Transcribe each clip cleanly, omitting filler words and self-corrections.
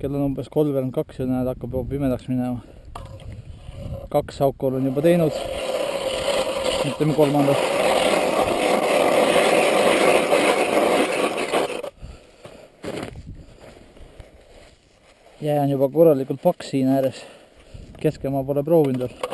kell on umbes 3:32 ja näed, hakkab juba pimedaks minema. 2 auku olen juba teinud, ütleme 3. Jää on juba korralikult paks siin ääres, keskemaa pole proovinud veel.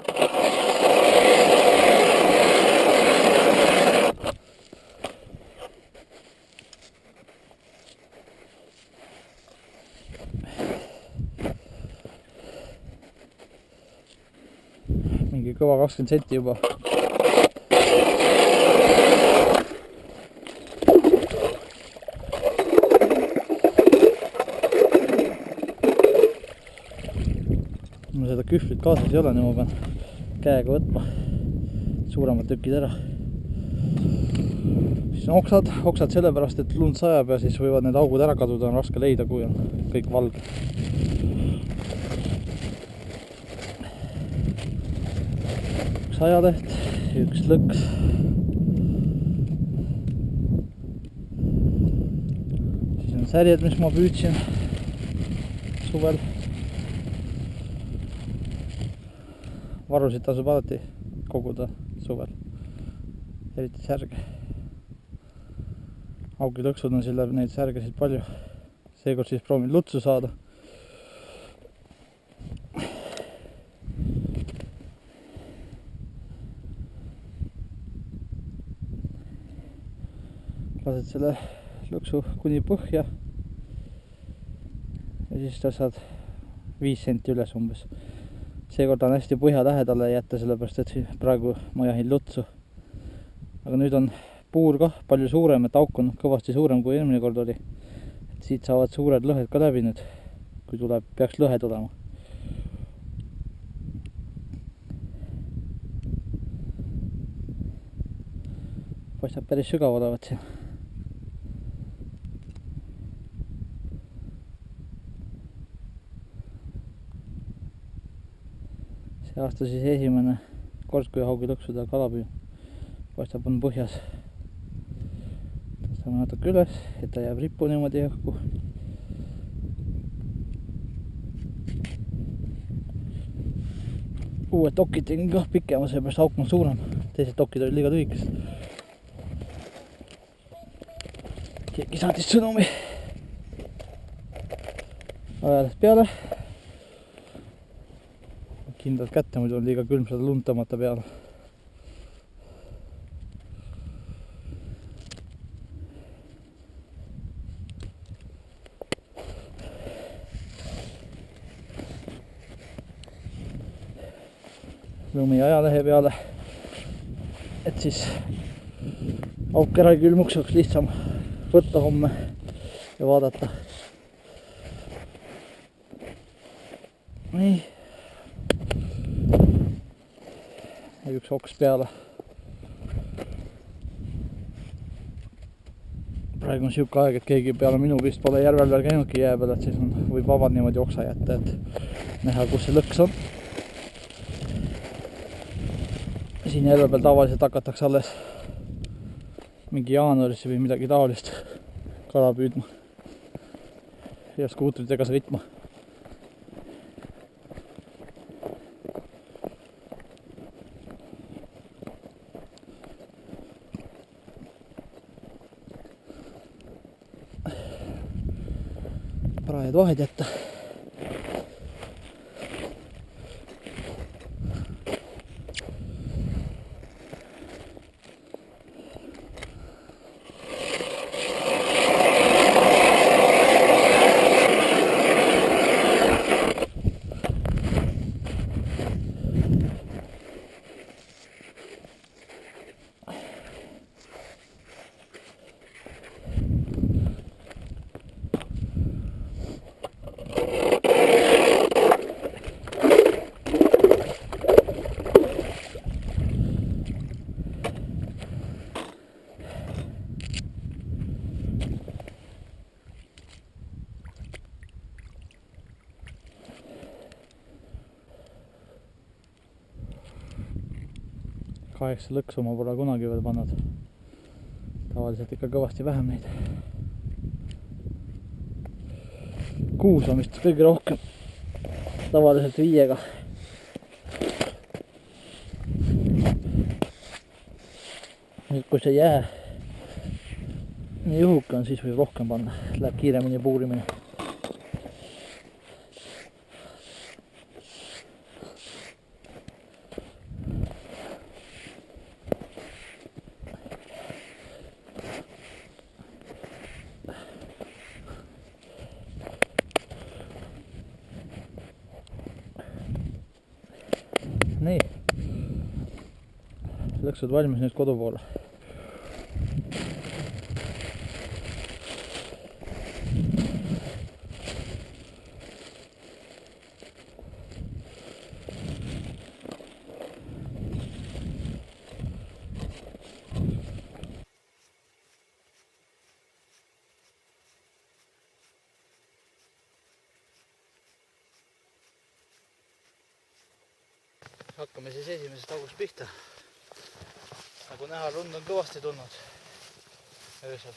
Mingi kõva 20 senti juba. Mul seda kühvlit kaasas ei ole, nii ma pean käega võtma suuremad tükid ära. Siis on oksad sellepärast, et lund sajab ja siis võivad need augud ära kaduda, on raske leida, kui on kõik valge. Ajaleht, üks lõks. Siis on särjed, mis ma püüdsin suvel. Varusid tasub alati koguda suvel, eriti särge. Augilõksud on sille neid särgesid palju. Seekord siis proovin lutsu saada. Lased selle lõksu kuni põhja ja siis tõstad 5 senti üles umbes. Seekord on hästi põhja lähedale jätta, sellepärast et praegu ma jahin lutsu. Aga nüüd on puur kah palju suurem, et auk on kõvasti suurem kui eelmine kord oli. Et siit saavad suured lõhed ka läbi nüüd, kui peaks lõhe tulema. Paistab päris sügav olevat siin. See aasta siis esimene kord, kui haugilõksude kalapüü. Paistab on põhjas. Tõstame natuke üles, et ta jääb rippu niimoodi õhku. Uued tokkid tegin ka pikema, seepärast auk on suurem. Teised tokkid olid liiga lühikesed. Keegi saatis sõnumi. Ajaleht peale. Kindlalt kätte, muidu on liiga külm seda lund tõmmata peale. Lumi ajalehe peale, et siis auk ära ei külmuks, oleks lihtsam võtta homme ja vaadata. Nii. Ja üks oks peale. Praegu on siuke aeg, et keegi peale minu vist pole järvel veel käinudki jää peal, et siis võib vabad niimoodi oksa jätta, et näha, kus see lõks on. Siin järve peal tavaliselt hakatakse alles mingi jaanuarisse või midagi taolist kala püüdma ja skuutritega sõitma. Parajad vahed jätta. Kaheksa lõksu ma pole kunagi veel pannud. Tavaliselt ikka kõvasti vähem neid. 6 on vist kõige rohkem, tavaliselt 5-ga. Nüüd kui see jää nii juhuke on, siis võib rohkem panna, läheb kiiremini puurimine. Nii, lõksud valmis nüüd kodu poole. Hakkame siis esimesest august pihta. Nagu näha, lund on kõvasti tulnud öösel.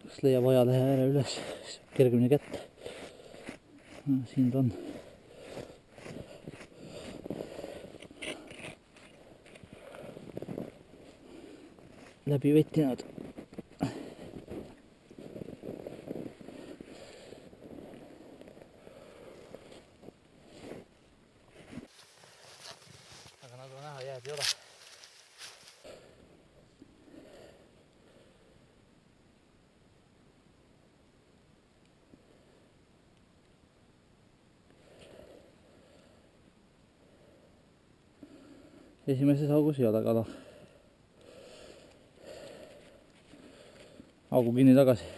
Kas leiab ajalehe ääre üles, kergemini kätte. Siin ta on. Läbi vettinud. Aga nagu näha, jääd ei ole. Esimeses augus ei ole kala. Augu kinni tagasi.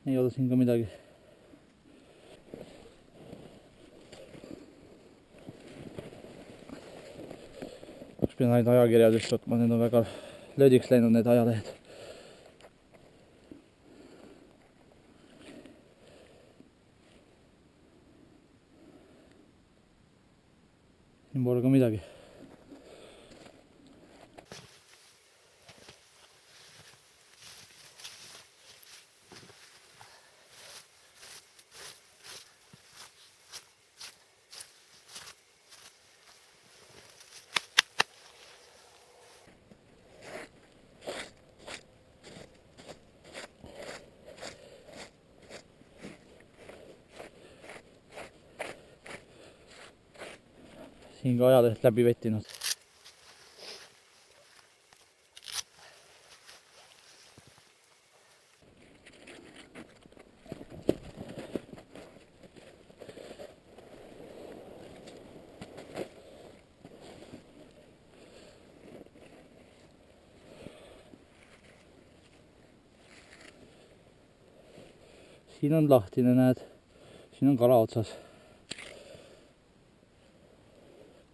Ei ole siin ka midagi. Üks pean ainult ajakirjadest võtma, need on väga löödiks läinud need ajalehed. Siin pole ka midagi. Siin ka ajaleht läbi vettinud. Siin on lahtine, näed. Siin on kala otsas.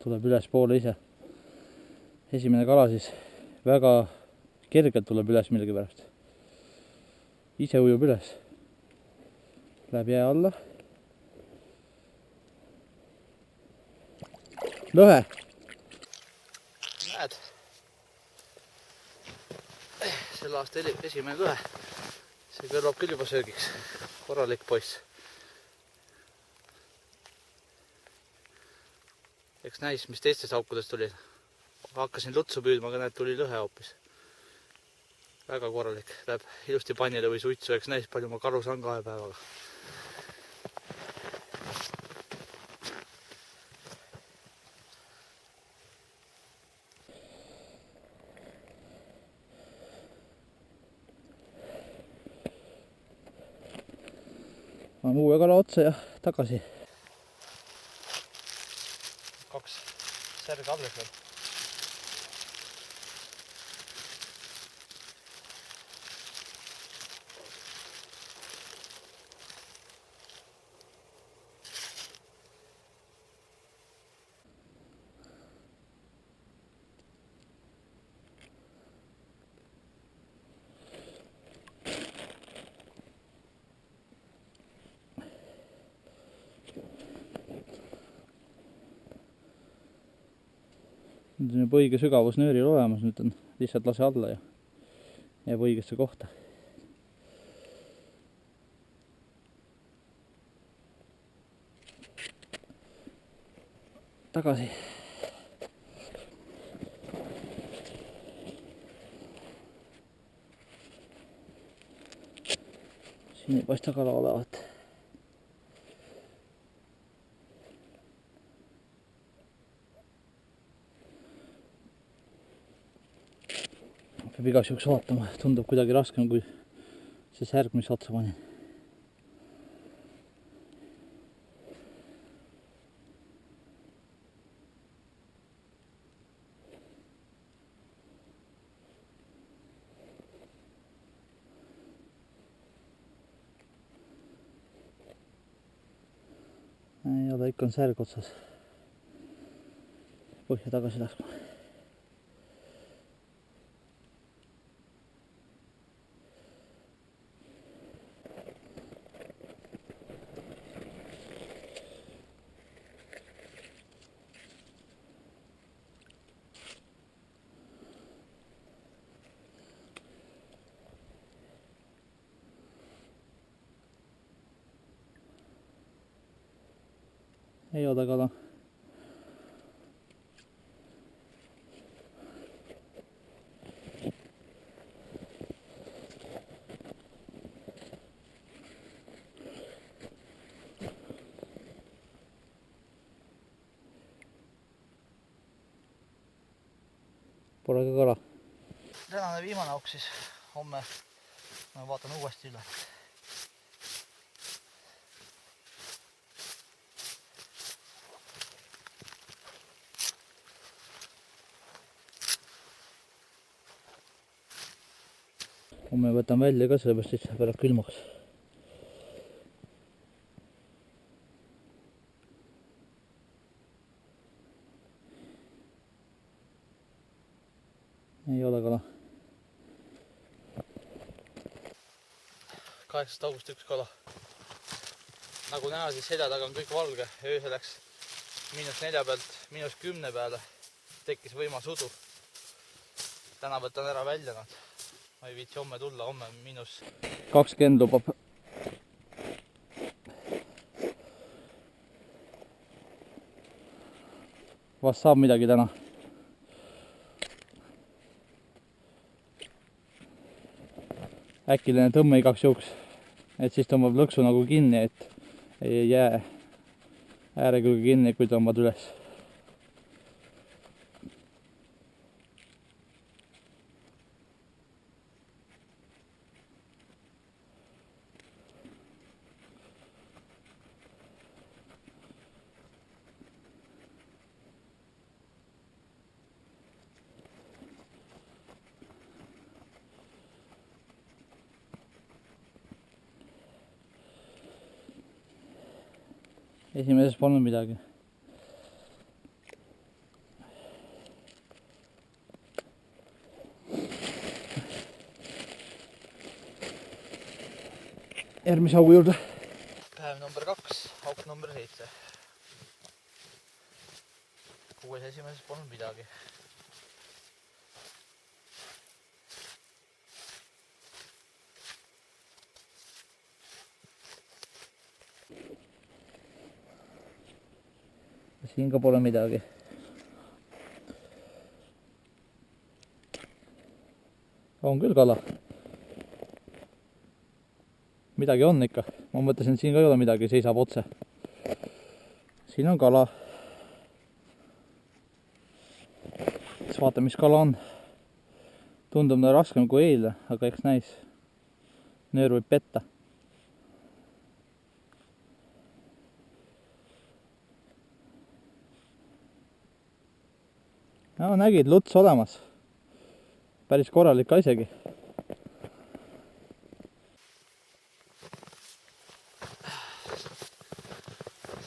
Tuleb üles poole ise. Esimene kala siis väga kergelt tuleb üles millegi pärast. Ise ujub üles. Läheb jää alla. Lõhe. Näed. Selle aasta esimene lõhe. See kõrvab küll juba söögiks. Korralik poiss. Eks näis, mis teistest aukudest tuli. Hakkasin lutsu püüdma, aga näed, tuli lõhe hoopis. Väga korralik. Läheb ilusti pannile või suitsu, eks näis, palju ma karu saan 2 päevaga. Ma uue kala otsa ja tagasi. 2 särge alles veel. Nüüd on juba õige sügavus nööril olemas, nüüd on lihtsalt lase alla ja jääb õigesse kohta. Tagasi. Siin ei paista kala olevat. Peab igaks juhuks vaatama, tundub kuidagi raskem kui see särg, mis otsa panin. Ei ole, ikka on särg otsas. Põhja tagasi laskma. Ei ole kala. Pole ka kala. Tänane viimane auk siis, homme ma vaatan uuesti üle. Homme võtan välja ka, sellepärast siis pärast külmaks. Ei ole kala. 8. august 1 kala. Nagu näha, siis selja taga on kõik valge. Öösel läks -4 pealt -10 peale. Tekkis võimas udu. Täna võtan ära välja nad. Ma ei viitsi homme tulla, homme -20 lubab. Vast saab midagi täna. Äkiline tõmme igaks juhuks, et siis tõmbab lõksu nagu kinni, et ei jää ääre külge kinni, kui tõmbad üles. Esimeses polnud midagi. Järgmise augu juurde. Päev number 2, auk number 7. 6 esimeses polnud midagi. Siin ka pole midagi. On küll kala. Midagi on ikka. Ma mõtlesin, et siin ka ei ole midagi, seisab otse. Siin on kala. Siis vaata, mis kala on. Tundub raskem kui eile, aga eks näis. Nöör võib petta. No, nägid, luts olemas. Päris korralik ka isegi.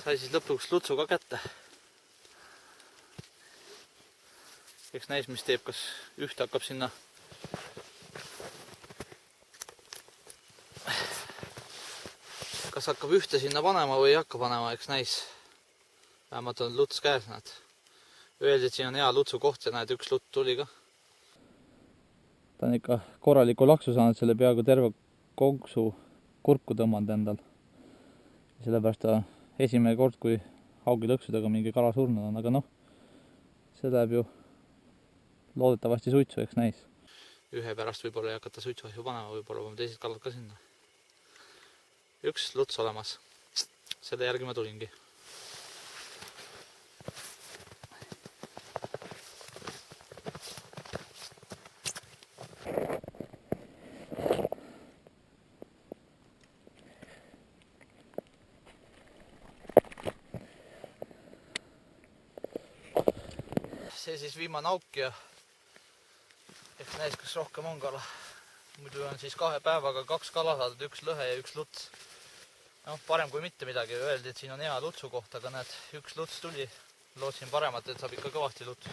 Sai siis lõpuks lutsu ka kätte. Eks näis, mis teeb, kas ühte hakkab sinna ühte sinna panema või ei hakka panema, eks näis. Vähemalt on luts käes, näed. Öeldi, et siin on hea lutsu koht ja näed, üks lutt tuli ka. Ta on ikka korraliku laksu saanud, selle peaaegu terve konksu kurku tõmmanud endal. Sellepärast ta esimene kord, kui haugilõksudega mingi kala surnud on, aga noh, see läheb ju loodetavasti suitsu, eks näis. Ühe pärast võib-olla ei hakata suitsu asju panema, võib-olla võime teised kalad ka sinna. Üks luts olemas. Selle järgi ma tulingi. See siis viimane auk ja ehk näis, kas rohkem on kala. Muidu on siis 2 päevaga 2 kala saadud, 1 lõhe ja 1 luts. No, parem kui mitte midagi. Öeldi, et siin on hea lutsu koht, aga näed, 1 luts tuli. Lootsin paremat, et saab ikka kõvasti lutsu.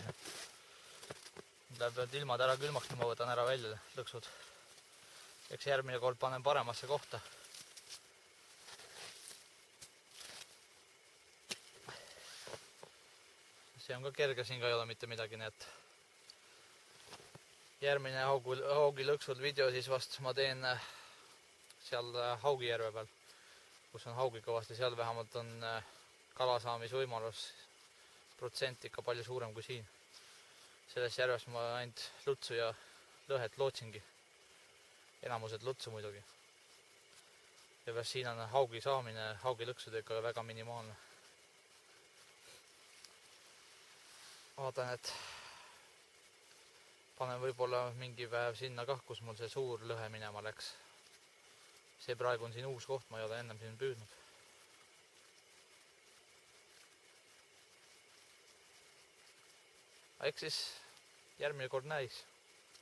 Läheb ilmad ära külmaks, nüüd ma võtan ära välja lõksud. Eks järgmine kord panen paremasse kohta. See on ka kerge, siin ka ei ole mitte midagi, nii et järgmine haugilõksul video siis vast ma teen seal Haugijärve peal, kus on haugi kõvasti, seal vähemalt on kalasaamisvõimalus protsent ikka palju suurem kui siin. Selles järves ma ainult lutsu ja lõhet lootsingi. Enamused lutsu muidugi. Ja siin on haugi saamine haugilõksudega väga minimaalne. Vaatan, et panen võib-olla mingi päev sinna kah, kus mul see suur lõhe minema läks. See praegu on siin uus koht, ma ei ole ennem siin püüdnud. Eks siis järgmine kord näis,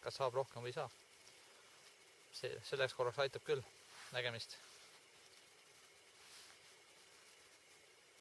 kas saab rohkem või ei saa. Selleks korraks aitab küll. Nägemist.